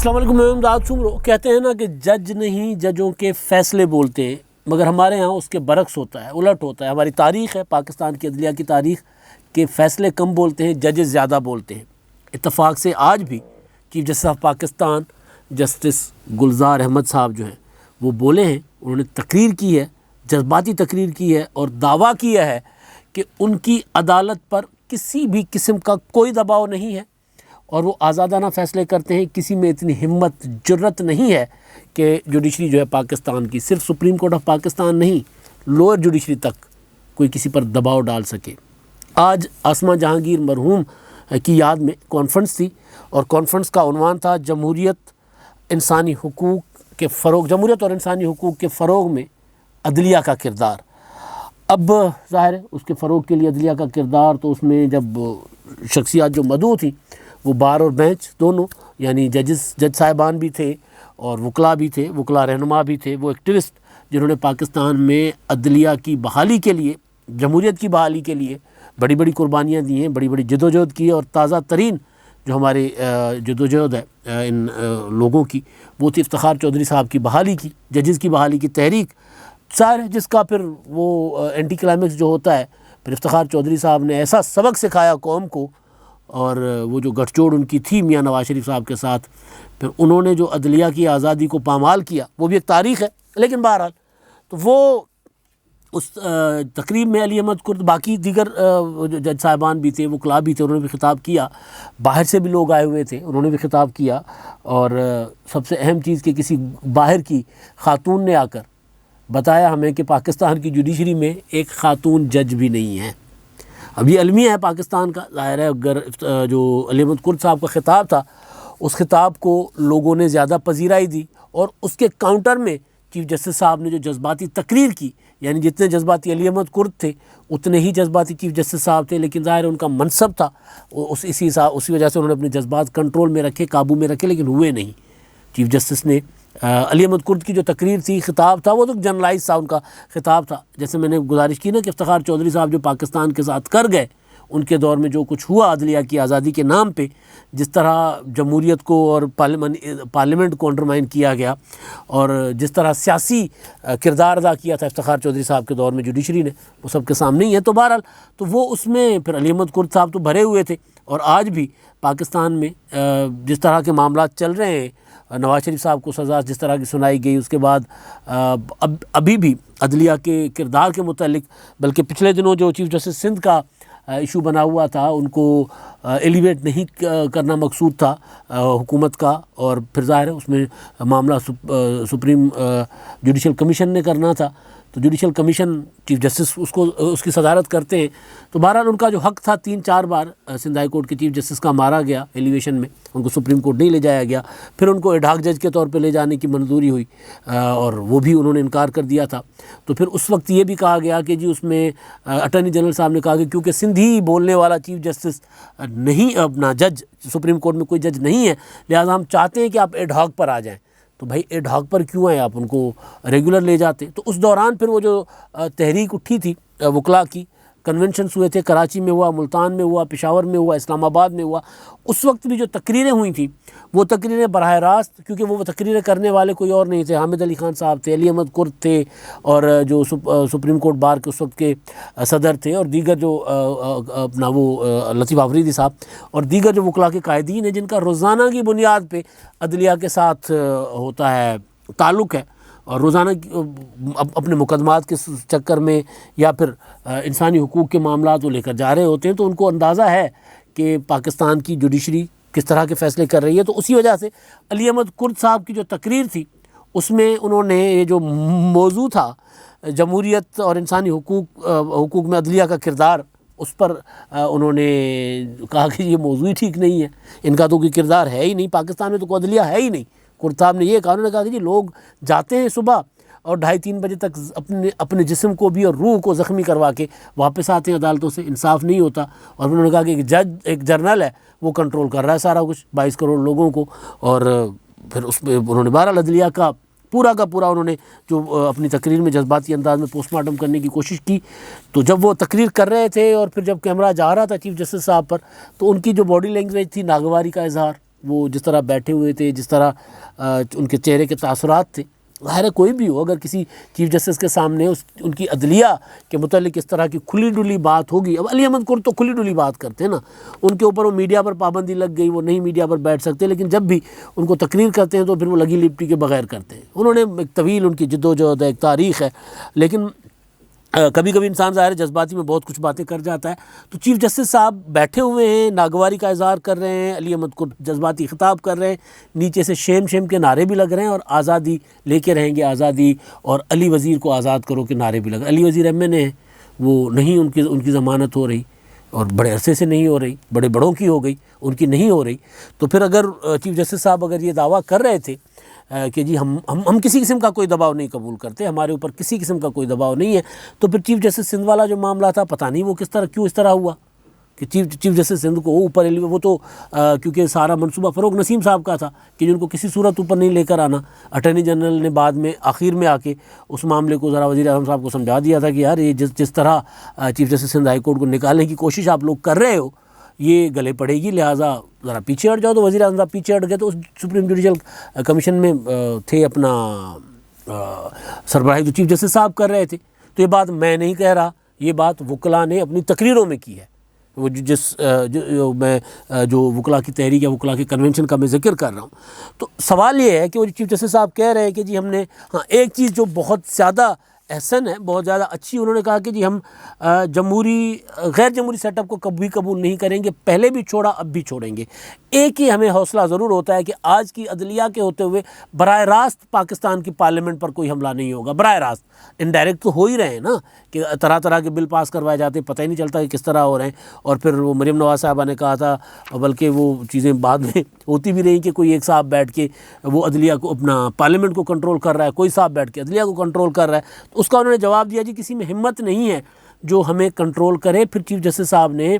السلام علیکم، میں امداد سمرو۔ کہتے ہیں نا کہ جج نہیں ججوں کے فیصلے بولتے ہیں، مگر ہمارے ہاں اس کے برعکس ہوتا ہے، الٹ ہوتا ہے۔ ہماری تاریخ ہے، پاکستان کی عدلیہ کی تاریخ، کے فیصلے کم بولتے ہیں، ججز زیادہ بولتے ہیں۔ اتفاق سے آج بھی chief justice of Pakistan justice Gulzar Ahmed صاحب جو ہیں وہ بولے ہیں، انہوں نے تقریر کی ہے، جذباتی تقریر کی ہے اور دعویٰ کیا ہے کہ ان کی عدالت پر کسی بھی قسم کا کوئی دباؤ نہیں ہے اور وہ آزادانہ فیصلے کرتے ہیں۔ کسی میں اتنی ہمت جرت نہیں ہے کہ جوڈیشری جو ہے پاکستان کی، صرف سپریم کورٹ آف پاکستان نہیں، لوئر جوڈیشری تک کوئی کسی پر دباؤ ڈال سکے۔ آج آسماں جہانگیر مرحوم کی یاد میں کانفرنس تھی اور کانفرنس کا عنوان تھا جمہوریت انسانی حقوق کے فروغ، جمہوریت اور انسانی حقوق کے فروغ میں عدلیہ کا کردار۔ اب ظاہر ہے اس کے فروغ کے لیے عدلیہ کا کردار، تو اس میں جب شخصیات جو مدعو تھیں وہ بار اور بینچ دونوں، یعنی جج صاحبان بھی تھے اور وکلاء بھی تھے، وکلاء رہنما بھی تھے، وہ ایکٹیوسٹ جنہوں نے پاکستان میں عدلیہ کی بحالی کے لیے، جمہوریت کی بحالی کے لیے بڑی بڑی قربانیاں دی ہیں، بڑی بڑی جدوجہد کی ہے، اور تازہ ترین جو ہمارے جدوجہد ہے ان لوگوں کی وہ تھی افتخار چودھری صاحب کی بحالی کی، ججز کی بحالی کی تحریک، ظاہر ہے جس کا پھر وہ اینٹی کلائمیکس جو ہوتا ہے، پھر افتخار چودھری صاحب نے ایسا سبق سکھایا قوم کو، اور وہ جو گٹھ جوڑ ان کی تھی میاں نواز شریف صاحب کے ساتھ، پھر انہوں نے جو عدلیہ کی آزادی کو پامال کیا، وہ بھی ایک تاریخ ہے۔ لیکن بہرحال تو وہ اس تقریب میں علی احمد کرد، باقی دیگر جج صاحبان بھی تھے، وکلاء بھی تھے، انہوں نے بھی خطاب کیا، باہر سے بھی لوگ آئے ہوئے تھے، انہوں نے بھی خطاب کیا، اور سب سے اہم چیز کہ کسی باہر کی خاتون نے آ کر بتایا ہمیں کہ پاکستان کی جوڈیشری میں ایک خاتون جج بھی نہیں ہے۔ اب یہ المیہ ہے پاکستان کا، ظاہر ہے اگر جو علی احمد کرد صاحب کا خطاب تھا اس خطاب کو لوگوں نے زیادہ پذیرائی دی، اور اس کے کاؤنٹر میں چیف جسٹس صاحب نے جو جذباتی تقریر کی، یعنی جتنے جذباتی علی احمد کرد تھے اتنے ہی جذباتی چیف جسٹس صاحب تھے، لیکن ظاہر ان کا منصب تھا، اسی وجہ سے انہوں نے اپنے جذبات کنٹرول میں رکھے، قابو میں رکھے، لیکن ہوئے نہیں۔ چیف جسٹس نے علی احمد کرد کی جو تقریر تھی، خطاب تھا، وہ تو جنرلائز تھا، ان کا خطاب تھا، جیسے میں نے گزارش کی نا کہ افتخار چودھری صاحب جو پاکستان کے ساتھ کر گئے، ان کے دور میں جو کچھ ہوا عدلیہ کی آزادی کے نام پہ، جس طرح جمہوریت کو اور پارلیمنٹ کو انڈرمائن کیا گیا، اور جس طرح سیاسی کردار ادا کیا تھا افتخار چودھری صاحب کے دور میں جوڈیشری نے، وہ سب کے سامنے ہی ہے۔ تو بہرحال تو وہ اس میں پھر علی احمد کرد صاحب تو بھرے ہوئے تھے، اور آج بھی پاکستان میں جس طرح کے معاملات چل رہے ہیں، نواز شریف صاحب کو سزا جس طرح کی سنائی گئی، اس کے بعد ابھی بھی عدلیہ کے کردار کے متعلق، بلکہ پچھلے دنوں جو چیف جسٹس سندھ کا ایشو بنا ہوا تھا، ان کو ایلیویٹ نہیں کرنا مقصود تھا حکومت کا، اور پھر ظاہر ہے اس میں معاملہ سپریم جوڈیشل کمیشن نے کرنا تھا، تو جوڈیشل کمیشن چیف جسٹس اس کی صدارت کرتے ہیں۔ تو بہرحال ان کا جو حق تھا 3-4 بار سندھ ہائی کورٹ کے چیف جسٹس کا مارا گیا ایلیویشن میں، ان کو سپریم کورٹ نہیں لے جایا گیا، پھر ان کو ایڈہاک جج کے طور پہ لے جانے کی منظوری ہوئی، اور وہ بھی انہوں نے انکار کر دیا تھا۔ تو پھر اس وقت یہ بھی کہا گیا کہ جی اس میں اٹارنی جنرل صاحب نے کہا کہ کیونکہ سندھی بولنے والا چیف جسٹس نہیں، اپنا جج سپریم کورٹ میں کوئی جج نہیں ہے، لہٰذا ہم چاہتے ہیں کہ آپ ایڈہاک پر آ جائیں۔ تو بھائی ایڈہاک پر کیوں آئے، آپ ان کو ریگولر لے جاتے۔ تو اس دوران پھر وہ جو تحریک اٹھی تھی وکلاء کی، کنونشنز ہوئے تھے، کراچی میں ہوا، ملتان میں ہوا، پشاور میں ہوا، اسلام آباد میں ہوا، اس وقت بھی جو تقریریں ہوئی تھیں وہ تقریریں براہ راست، کیونکہ وہ تقریریں کرنے والے کوئی اور نہیں تھے، حامد علی خان صاحب تھے، علی احمد کرد تھے، اور جو سپریم کورٹ بار کے اس وقت کے صدر تھے، اور دیگر جو اپنا وہ لطیف آفریدی صاحب، اور دیگر جو وکلاء کے قائدین ہیں جن کا روزانہ کی بنیاد پہ عدلیہ کے ساتھ ہوتا ہے تعلق ہے، اور روزانہ اپنے مقدمات کے چکر میں یا پھر انسانی حقوق کے معاملات وہ لے کر جا رہے ہوتے ہیں، تو ان کو اندازہ ہے کہ پاکستان کی جوڈیشری کس طرح کے فیصلے کر رہی ہے۔ تو اسی وجہ سے علی احمد کرد صاحب کی جو تقریر تھی اس میں انہوں نے یہ جو موضوع تھا جمہوریت اور انسانی حقوق میں عدلیہ کا کردار، اس پر انہوں نے کہا کہ یہ موضوع ہی ٹھیک نہیں ہے، ان کا تو کوئی کردار ہے ہی نہیں، پاکستان میں تو کوئی عدلیہ ہے ہی نہیں۔ کرد صاحب نے یہ کہا، انہوں نے کہا کہ جی لوگ جاتے ہیں صبح اور 2:30-3 بجے تک اپنے جسم کو بھی اور روح کو زخمی کروا کے واپس آتے ہیں عدالتوں سے، انصاف نہیں ہوتا۔ اور انہوں نے کہا کہ ایک جج، ایک جرنل ہے، وہ کنٹرول کر رہا ہے سارا کچھ 22 کروڑ لوگوں کو، اور پھر اس میں انہوں نے بہرحال عدلیہ کا پورا انہوں نے جو اپنی تقریر میں جذباتی انداز میں پوسٹ مارٹم کرنے کی کوشش کی۔ تو جب وہ تقریر کر رہے تھے اور پھر جب کیمرہ جا رہا تھا چیف جسٹس صاحب پر، تو ان کی جو باڈی لینگویج تھی، ناگواری کا اظہار، وہ جس طرح بیٹھے ہوئے تھے، جس طرح ان کے چہرے کے تاثرات تھے، ظاہر ہے کوئی بھی ہو اگر کسی چیف جسٹس کے سامنے ان کی عدلیہ کے متعلق اس طرح کی کھلی ڈلی بات ہوگی. اب علی احمد کرد تو کھلی ڈلی بات کرتے ہیں نا، ان کے اوپر وہ میڈیا پر پابندی لگ گئی، وہ نہیں میڈیا پر بیٹھ سکتے، لیکن جب بھی ان کو تقریر کرتے ہیں تو پھر وہ لگی لپٹی کے بغیر کرتے ہیں. انہوں نے ایک طویل ان کی جدوجہد ہے، ایک تاریخ ہے، لیکن کبھی کبھی انسان ظاہر جذباتی میں بہت کچھ باتیں کر جاتا ہے. تو چیف جسٹس صاحب بیٹھے ہوئے ہیں، ناگواری کا اظہار کر رہے ہیں، علی احمد کرد جذباتی خطاب کر رہے ہیں، نیچے سے شیم شیم کے نعرے بھی لگ رہے ہیں، اور آزادی لے کے رہیں گے، آزادی، اور علی وزیر کو آزاد کرو کے نعرے بھی لگ رہے ہیں. علی وزیر ایم این اے ہیں، وہ نہیں، ان کی ضمانت ہو رہی، اور بڑے عرصے سے نہیں ہو رہی، بڑے بڑوں کی ہو گئی، ان کی نہیں ہو رہی. تو پھر اگر چیف جسٹس صاحب اگر یہ دعویٰ کر رہے تھے کہ جی ہم کسی قسم کا کوئی دباؤ نہیں قبول کرتے، ہمارے اوپر کسی قسم کا کوئی دباؤ نہیں ہے، تو پھر چیف جسٹس سندھ والا جو معاملہ تھا پتہ نہیں وہ کیوں اس طرح ہوا کہ چیف جسٹس سندھ کو اوپر، وہ تو کیونکہ سارا منصوبہ فروغ نسیم صاحب کا تھا کہ جن کو کسی صورت اوپر نہیں لے کر آنا. اٹارنی جنرل نے بعد میں آخر میں آ کے اس معاملے کو ذرا وزیر اعظم صاحب کو سمجھا دیا تھا کہ یار یہ جس طرح chief justice Sindh high court کو نکالنے کی کوشش آپ لوگ کر رہے ہو یہ گلے پڑے گی، لہٰذا ذرا پیچھے ہٹ جاؤ. تو وزیر اعظم صاحب پیچھے ہٹ گئے. تو اس سپریم جوڈیشل کمیشن میں تھے اپنا سربراہی جو چیف جسٹس صاحب کر رہے تھے. تو یہ بات میں نہیں کہہ رہا، یہ بات وکلاء نے اپنی تقریروں میں کی ہے. وہ جو وکلاء کی تحریک یا وکلاء کی کنونشن کا میں ذکر کر رہا ہوں. تو سوال یہ ہے کہ وہ چیف جسٹس صاحب کہہ رہے ہیں کہ جی ہم نے ایک چیز جو بہت زیادہ احسن ہے، بہت زیادہ اچھی، انہوں نے کہا کہ جی ہم غیر جمہوری سیٹ اپ کو کبھی قبول نہیں کریں گے، پہلے بھی چھوڑا اب بھی چھوڑیں گے. ایک ہی ہمیں حوصلہ ضرور ہوتا ہے کہ آج کی عدلیہ کے ہوتے ہوئے براہ راست پاکستان کی پارلیمنٹ پر کوئی حملہ نہیں ہوگا. براہ راست، انڈائریکٹ تو ہو ہی رہے ہیں نا، کہ طرح طرح کے بل پاس کروائے جاتے ہیں، پتہ ہی نہیں چلتا کہ کس طرح ہو رہے ہیں. اور پھر وہ مریم نواز صاحبہ نے کہا تھا، بلکہ وہ چیزیں بعد میں ہوتی بھی رہیں کہ کوئی ایک صاحب بیٹھ کے وہ عدلیہ کو، اپنا پارلیمنٹ کو کنٹرول کر رہا ہے، کوئی صاحب بیٹھ کے عدلیہ کو کنٹرول کر رہا ہے. تو اس کا انہوں نے جواب دیا جی کسی میں ہمت نہیں ہے جو ہمیں کنٹرول کرے. پھر چیف جسٹس صاحب نے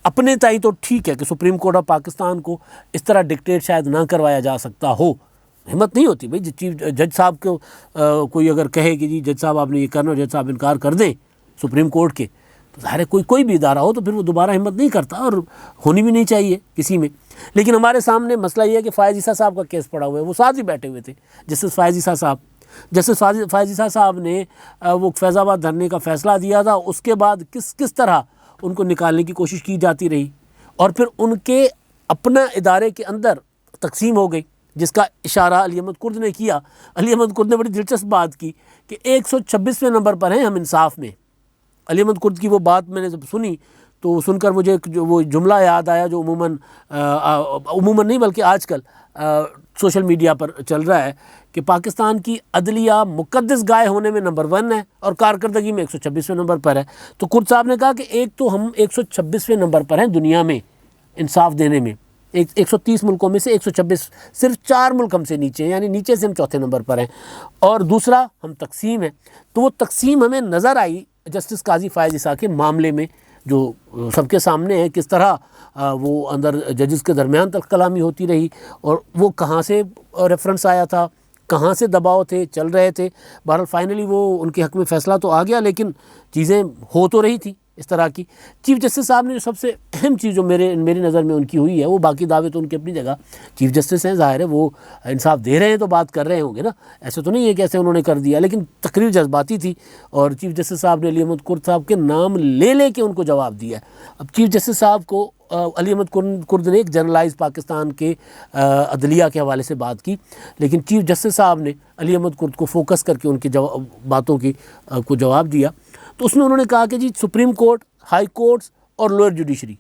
اپنے تئیں تو ٹھیک ہے کہ سپریم کورٹ آف پاکستان کو اس طرح ڈکٹیٹ شاید نہ کروایا جا سکتا ہو، ہمت نہیں ہوتی بھائی. چیف جج صاحب کو کوئی اگر کہے کہ جی جج صاحب آپ نے یہ کرنا، جج صاحب انکار کر دیں سپریم کورٹ کے، تو ظاہر ہے کوئی بھی ادارہ ہو تو پھر وہ دوبارہ ہمت نہیں کرتا، اور ہونی بھی نہیں چاہیے کسی میں. لیکن ہمارے سامنے مسئلہ یہ ہے کہ فائز عیسیٰ صاحب کا کیس پڑا ہوا ہے، وہ ساتھ ہی بیٹھے ہوئے تھے جسٹس فائز عیسیٰ صاحب. جسٹس فائز عیسیٰ صاحب نے وہ فیض آباد دھرنے کا فیصلہ دیا تھا، اس کے بعد کس طرح ان کو نکالنے کی کوشش کی جاتی رہی، اور پھر ان کے اپنا ادارے کے اندر تقسیم ہو گئی، جس کا اشارہ علی احمد کرد نے کیا. علی احمد کرد نے بڑی دلچسپ بات کی کہ 126ویں نمبر پر ہیں ہم انصاف میں. علی احمد کرد کی وہ بات میں نے جب سنی تو سن کر مجھے وہ جملہ یاد آیا جو عموماً نہیں بلکہ آج کل سوشل میڈیا پر چل رہا ہے کہ پاکستان کی عدلیہ مقدس گائے ہونے میں نمبر 1 ہے اور کارکردگی میں 126ویں نمبر پر ہے. تو کرد صاحب نے کہا کہ ایک تو ہم 126ویں نمبر پر ہیں دنیا میں انصاف دینے میں، 130 ملکوں میں سے 126، صرف 4 ملک ہم سے نیچے ہیں، یعنی نیچے سے ہم چوتھے نمبر پر ہیں. اور دوسرا ہم تقسیم ہیں. تو وہ تقسیم ہمیں نظر آئی جسٹس قاضی فائز عیسیٰ کے معاملے میں، جو سب کے سامنے ہے کس طرح وہ اندر ججز کے درمیان تلخ کلامی ہوتی رہی، اور وہ کہاں سے ریفرنس آیا تھا، کہاں سے دباؤ تھے، چل رہے تھے. بہرحال فائنلی وہ ان کے حق میں فیصلہ تو آ گیا، لیکن چیزیں ہو تو رہی تھی اس طرح کی. چیف جسٹس صاحب نے جو سب سے اہم چیز جو میری نظر میں ان کی ہوئی ہے، وہ باقی دعوے تو ان کی اپنی جگہ، چیف جسٹس ہیں، ظاہر ہے وہ انصاف دے رہے ہیں تو بات کر رہے ہوں گے نا، ایسے تو نہیں ہے کہ ایسے انہوں نے کر دیا، لیکن تقریر جذباتی تھی، اور چیف جسٹس صاحب نے علی احمد کرد صاحب کے نام لے کے ان کو جواب دیا. اب چیف جسٹس صاحب کو علی احمد کرد نے ایک جنرلائز پاکستان کے عدلیہ کے حوالے سے بات کی، لیکن چیف جسٹس صاحب نے علی احمد کرد کو فوکس کر کے ان کی باتوں کو جواب دیا. تو اس میں انہوں نے کہا کہ جی سپریم کورٹ، ہائی کورٹس اور لوئر جوڈیشری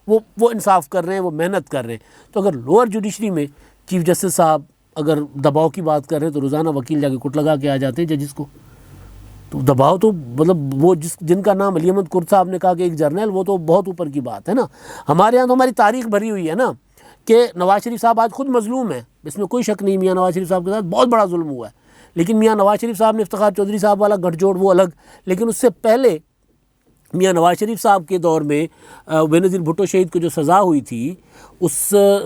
وہ انصاف کر رہے ہیں، وہ محنت کر رہے ہیں. تو اگر لوئر جوڈیشری میں چیف جسٹس صاحب اگر دباؤ کی بات کر رہے ہیں تو روزانہ وکیل جا کے کٹ لگا کے آ جاتے ہیں ججز کو. تو دباؤ تو مطلب وہ جن کا نام علی احمد کرد صاحب نے کہا کہ ایک جرنل، وہ تو بہت اوپر کی بات ہے نا. ہمارے یہاں تو ہماری تاریخ بھری ہوئی ہے نا کہ نواز شریف صاحب آج خود مظلوم ہے، اس میں کوئی شک نہیں. میاں نواز شریف صاحب کے ساتھ بہت بڑا ظلم ہوا ہے، لیکن میاں نواز شریف صاحب نے افتخار چودھری صاحب والا گٹھ جوڑ وہ الگ، لیکن اس سے پہلے میاں نواز شریف صاحب کے دور میں بے نظیر بھٹو شہید کو جو سزا ہوئی تھی، اس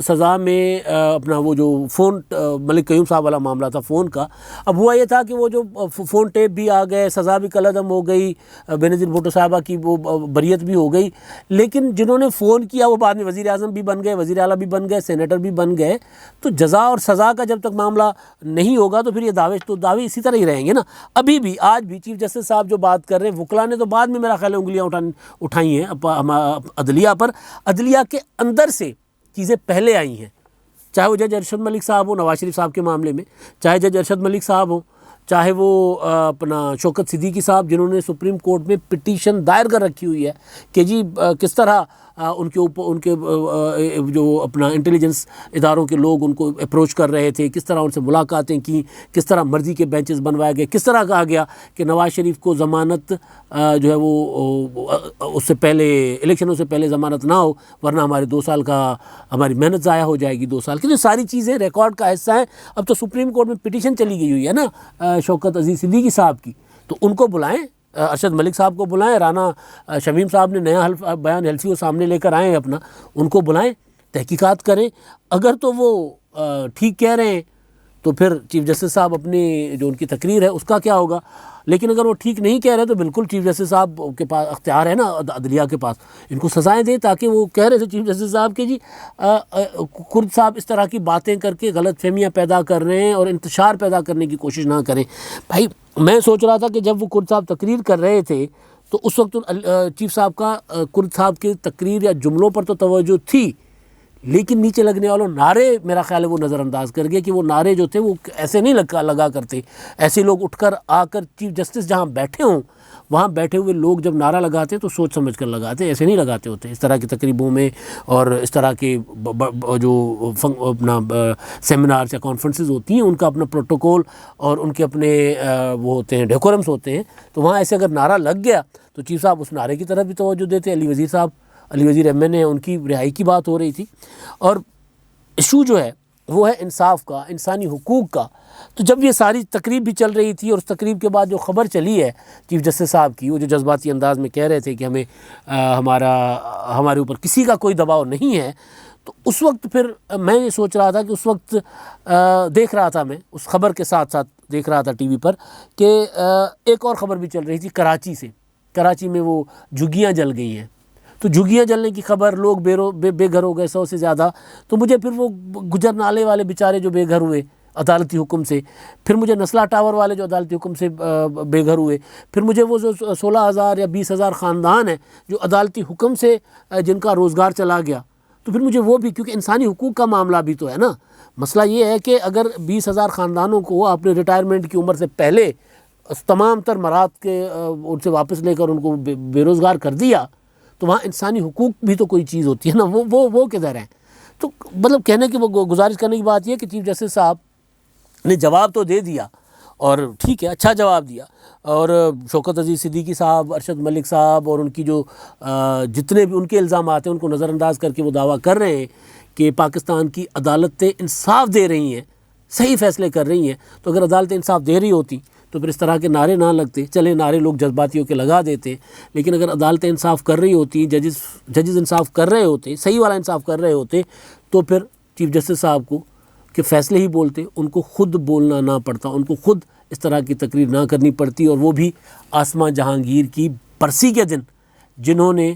سزا میں اپنا وہ جو فون ملک قیوم صاحب والا معاملہ تھا فون کا، اب ہوا یہ تھا کہ وہ جو فون ٹیپ بھی آ گئے، سزا بھی کالعدم ہو گئی، بینظیر بھٹو صاحبہ کی وہ بریت بھی ہو گئی، لیکن جنہوں نے فون کیا وہ بعد میں وزیر اعظم بھی بن گئے، وزیر اعلیٰ بھی بن گئے، سینیٹر بھی بن گئے. تو جزا اور سزا کا جب تک معاملہ نہیں ہوگا تو پھر یہ دعوے اسی طرح ہی رہیں گے نا. ابھی بھی آج بھی چیف جسٹس صاحب جو بات کر رہے ہیں، وکلاء نے تو بعد میں میرا خیال ہے انگلیاں اٹھائی ہیں عدلیہ پر. عدلیہ کے اندر سے چیزیں پہلے آئی ہیں، چاہے وہ جج ارشد ملک صاحب ہوں نواز شریف صاحب کے معاملے میں، چاہے جج ارشد ملک صاحب ہوں، چاہے وہ اپنا شوکت صدیقی صاحب جنہوں نے سپریم کورٹ میں پٹیشن دائر کر رکھی ہوئی ہے کہ جی کس طرح ان کے اوپر ان کے جو اپنا انٹیلیجنس اداروں کے لوگ ان کو اپروچ کر رہے تھے، کس طرح ان سے ملاقاتیں کی، کس طرح مرضی کے بینچز بنوائے گئے، کس طرح کہا گیا کہ نواز شریف کو ضمانت جو ہے وہ اس سے پہلے الیکشنوں سے پہلے ضمانت نہ ہو، ورنہ ہمارے 2 سال کا ہماری محنت ضائع ہو جائے گی. 2 سال کی جو ساری چیزیں ریکارڈ کا حصہ ہیں. اب تو سپریم کورٹ میں پٹیشن چلی گئی ہوئی ہے نا شوکت عزیز صدیقی صاحب کی، تو ان کو بلائیں، ارشد ملک صاحب کو بلائیں، رانا شمیم صاحب نے نیا بیان حلفی وہ سامنے لے کر آئے اپنا، ان کو بلائیں، تحقیقات کریں. اگر تو وہ ٹھیک کہہ رہے ہیں تو پھر چیف جسٹس صاحب اپنی جو ان کی تقریر ہے اس کا کیا ہوگا، لیکن اگر وہ ٹھیک نہیں کہہ رہے تو بالکل چیف جسٹس صاحب کے پاس اختیار ہے نا عدلیہ کے پاس، ان کو سزائیں دیں. تاکہ وہ کہہ رہے تھے چیف جسٹس صاحب کہ جی کرد صاحب اس طرح کی باتیں کر کے غلط فہمیاں پیدا کر رہے ہیں اور انتشار پیدا کرنے کی کوشش نہ کریں. بھائی میں سوچ رہا تھا کہ جب وہ کرد صاحب تقریر کر رہے تھے تو اس وقت چیف صاحب کا کرد صاحب کی تقریر یا جملوں پر تو توجہ تھی، لیکن نیچے لگنے والوں نعرے میرا خیال ہے وہ نظر انداز کر گئے کہ وہ نعرے جو تھے وہ ایسے نہیں لگا کرتے. ایسے لوگ اٹھ کر آ کر چیف جسٹس جہاں بیٹھے ہوں وہاں بیٹھے ہوئے لوگ جب نعرہ لگاتے ہیں تو سوچ سمجھ کر لگاتے ہیں، ایسے نہیں لگاتے ہوتے. اس طرح کی تقریبوں میں اور اس طرح کے جو اپنا سیمینارز یا کانفرنسز ہوتی ہیں ان کا اپنا پروٹوکول اور ان کے اپنے وہ ہوتے ہیں ڈیکورمس ہوتے ہیں. تو وہاں ایسے اگر نعرہ لگ گیا تو چیف صاحب اس نعرے کی طرف بھی توجہ دیتے. علی وزیر ایم این اے ان کی رہائی کی بات ہو رہی تھی، اور ایشو جو ہے وہ ہے انصاف کا، انسانی حقوق کا. تو جب یہ ساری تقریب بھی چل رہی تھی اور اس تقریب کے بعد جو خبر چلی ہے چیف جسٹس صاحب کی، وہ جو جذباتی انداز میں کہہ رہے تھے کہ ہمارے اوپر کسی کا کوئی دباؤ نہیں ہے، تو اس وقت پھر میں یہ سوچ رہا تھا کہ اس وقت دیکھ رہا تھا، میں اس خبر کے ساتھ ساتھ دیکھ رہا تھا ٹی وی پر کہ ایک اور خبر بھی چل رہی تھی کراچی سے. کراچی میں وہ جھگیاں جل گئی ہیں، تو جھگیاں جلنے کی خبر، لوگ بے گھر ہو گئے 100 سے زیادہ. تو مجھے پھر وہ گجر نالے والے بیچارے جو بے گھر ہوئے عدالتی حکم سے، پھر مجھے نسلا ٹاور والے جو عدالتی حکم سے بے گھر ہوئے، پھر مجھے وہ جو 16,000 یا 20,000 خاندان ہیں جو عدالتی حکم سے جن کا روزگار چلا گیا، تو پھر مجھے وہ بھی، کیونکہ انسانی حقوق کا معاملہ بھی تو ہے نا. مسئلہ یہ ہے کہ اگر 20,000 خاندانوں کو اپنے ریٹائرمنٹ کی عمر سے پہلے تمام تر مراد کے ان سے واپس لے کر ان کو بے روزگار کر دیا، تو وہاں انسانی حقوق بھی تو کوئی چیز ہوتی ہے نا، وہ کدھر ہیں. تو مطلب کہنے کی وہ گزارش کرنے کی بات یہ کہ چیف جسٹس صاحب نے جواب تو دے دیا، اور ٹھیک ہے، اچھا جواب دیا. اور شوکت عزیز صدیقی صاحب، ارشد ملک صاحب اور ان کی جو جتنے بھی ان کے الزامات ہیں ان کو نظر انداز کر کے وہ دعویٰ کر رہے ہیں کہ پاکستان کی عدالتیں انصاف دے رہی ہیں، صحیح فیصلے کر رہی ہیں. تو اگر عدالتیں انصاف دے رہی ہوتی تو پھر اس طرح کے نعرے نہ لگتے. چلے نعرے لوگ جذباتیوں کے لگا دیتے، لیکن اگر عدالتیں انصاف کر رہی ہوتی، ججز انصاف کر رہے ہوتے، صحیح والا انصاف کر رہے ہوتے، تو پھر چیف جسٹس صاحب کو کہ فیصلے ہی بولتے، ان کو خود بولنا نہ پڑتا، ان کو خود اس طرح کی تقریر نہ کرنی پڑتی. اور وہ بھی آسماں جہانگیر کی برسی کے دن، جنہوں نے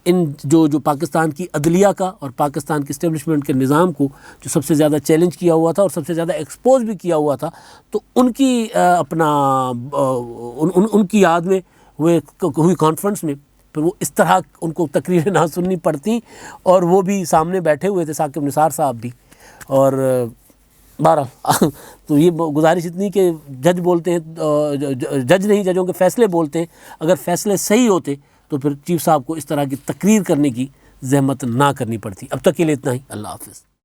ان جو پاکستان کی عدلیہ کا اور پاکستان کی اسٹیبلشمنٹ کے نظام کو جو سب سے زیادہ چیلنج کیا ہوا تھا اور سب سے زیادہ ایکسپوز بھی کیا ہوا تھا، تو ان کی ان کی یاد میں ہوئی کانفرنس میں پھر وہ اس طرح ان کو تقریریں نہ سننی پڑتی. اور وہ بھی سامنے بیٹھے ہوئے تھے ثاقب نثار صاحب بھی. اور بہرحال تو یہ گزارش اتنی کہ جج بولتے ہیں، جج نہیں، ججوں کے فیصلے بولتے ہیں. اگر فیصلے صحیح ہوتے تو پھر چیف صاحب کو اس طرح کی تقریر کرنے کی زحمت نہ کرنی پڑتی. اب تک کے لیے اتنا ہی. اللہ حافظ.